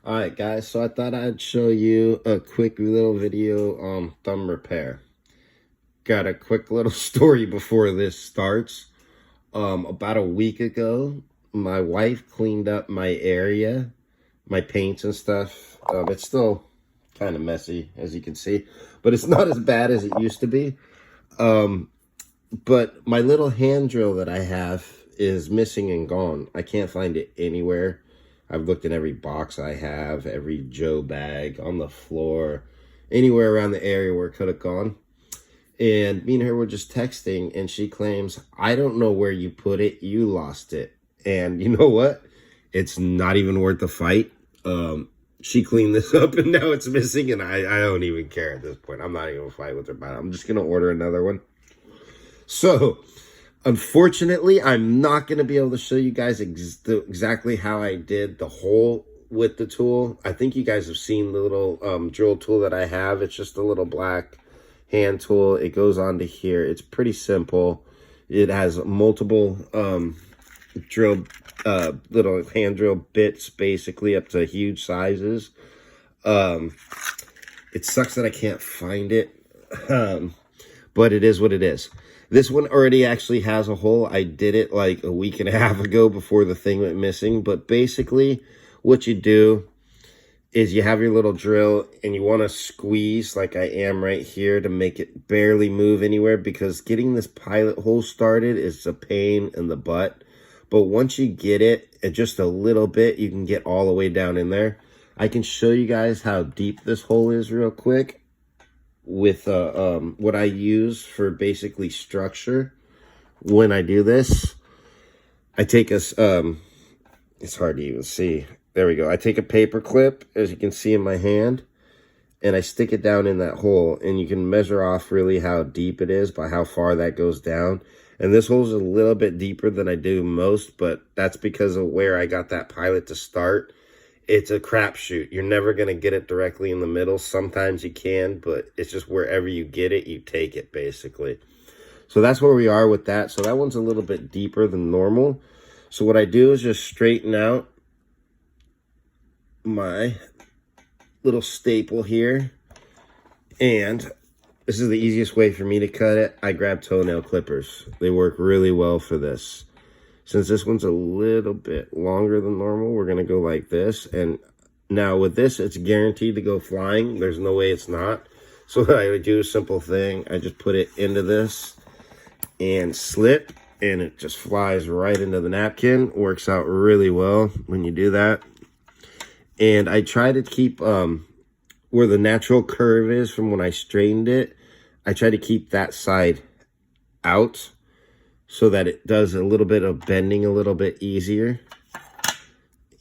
All right, guys, so I thought I'd show you a quick little video on thumb repair. Got a quick little story before this starts. About a week ago, my wife cleaned up my area, my paints and stuff. It's still kind of messy, as you can see, but it's not as bad as it used to be. But my little hand drill that I have is missing and gone. I can't find it anywhere. I've looked in every box I have, every Joe bag, on the floor, anywhere around the area where it could have gone. And me and her were just texting, and she claims, I don't know where you put it. You lost it. And you know what? It's not even worth the fight. She cleaned this up, and now it's missing, and I don't even care at this point. I'm not even going to fight with her about it. I'm just going to order another one. So, unfortunately, I'm not going to be able to show you guys exactly how I did the hole with the tool. I think you guys have seen the little drill tool that I have. It's just a little black hand tool. It goes onto here. It's pretty simple. It has multiple little hand drill bits, basically up to huge sizes. It sucks that I can't find it, but it is what it is. This one already actually has a hole. I did it like a week and a half ago before the thing went missing. But basically, what you do is you have your little drill and you want to squeeze like I am right here to make it barely move anywhere, because getting this pilot hole started is a pain in the butt. But once you get it at just a little bit, you can get all the way down in there. I can show you guys how deep this hole is real quick with what I use for basically structure. When I do this, I take a it's hard to even see. There we go. I take a paper clip, as you can see in my hand, and I stick it down in that hole, and you can measure off really how deep it is by how far that goes down. And this hole is a little bit deeper than I do most, but that's because of where I got that pilot to start. It's a crapshoot. You're never going to get it directly in the middle. Sometimes you can, but it's just wherever you get it, you take it, basically. So that's where we are with that. So that one's a little bit deeper than normal. So what I do is just straighten out my little staple here. And this is the easiest way for me to cut it. I grab toenail clippers. They work really well for this. Since this one's a little bit longer than normal, we're going to go like this. And now with this, it's guaranteed to go flying. There's no way it's not. So what I would do, a simple thing, I just put it into this and slip, and it just flies right into the napkin. Works out really well when you do that. And I try to keep where the natural curve is from when I straightened it. I try to keep that side out, so that it does a little bit of bending a little bit easier.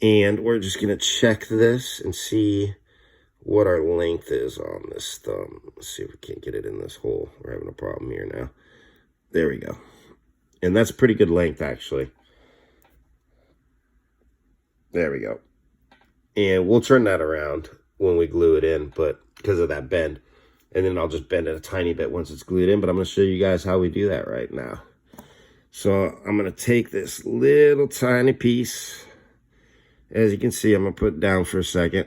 And we're just going to check this and see what our length is on this thumb. Let's see if we can't get it in this hole. We're having a problem here now. There we go. And that's pretty good length, actually. There we go. And we'll turn that around when we glue it in, but because of that bend. And then I'll just bend it a tiny bit once it's glued in. But I'm going to show you guys how we do that right now. So I'm going to take this little tiny piece. As you can see, I'm going to put it down for a second.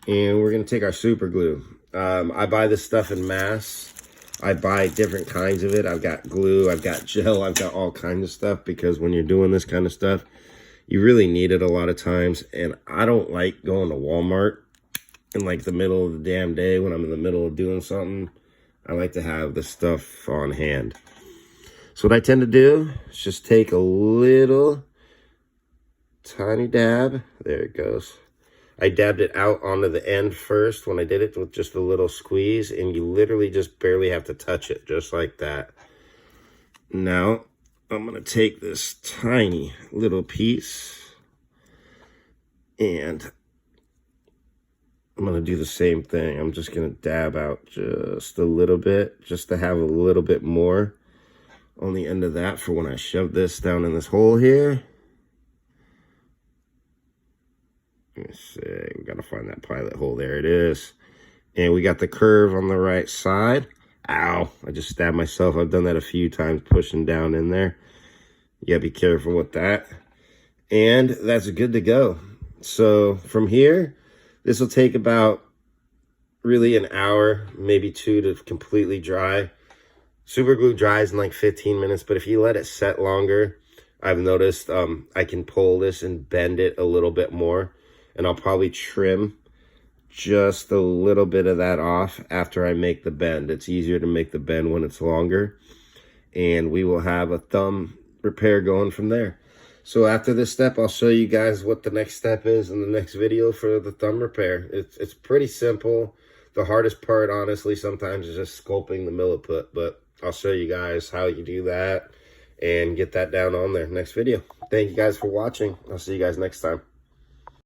And we're going to take our super glue. I buy this stuff in mass. I buy different kinds of it. I've got glue, I've got gel, I've got all kinds of stuff, because when you're doing this kind of stuff, you really need it a lot of times. And I don't like going to Walmart in like the middle of the damn day when I'm in the middle of doing something. I like to have the stuff on hand. So what I tend to do is just take a little tiny dab. There it goes. I dabbed it out onto the end first when I did it with just a little squeeze, and you literally just barely have to touch it, just like that. Now, I'm going to take this tiny little piece, and I'm going to do the same thing. I'm just going to dab out just a little bit, just to have a little bit more on the end of that for when I shove this down in this hole here. Let's see, we got to find that pilot hole. There it is. And we got the curve on the right side. Ow, I just stabbed myself. I've done that a few times, pushing down in there. You got to be careful with that. And that's good to go. So from here, this will take about really an hour, maybe 2 to completely dry. Super glue dries in like 15 minutes, but if you let it set longer, I've noticed I can pull this and bend it a little bit more, and I'll probably trim just a little bit of that off after I make the bend. It's easier to make the bend when it's longer, and we will have a thumb repair going from there. So after this step, I'll show you guys what the next step is in the next video for the thumb repair. It's pretty simple. The hardest part, honestly, sometimes is just sculpting the milliput, but I'll show you guys how you do that and get that down on there next video. Thank you guys for watching. I'll see you guys next time.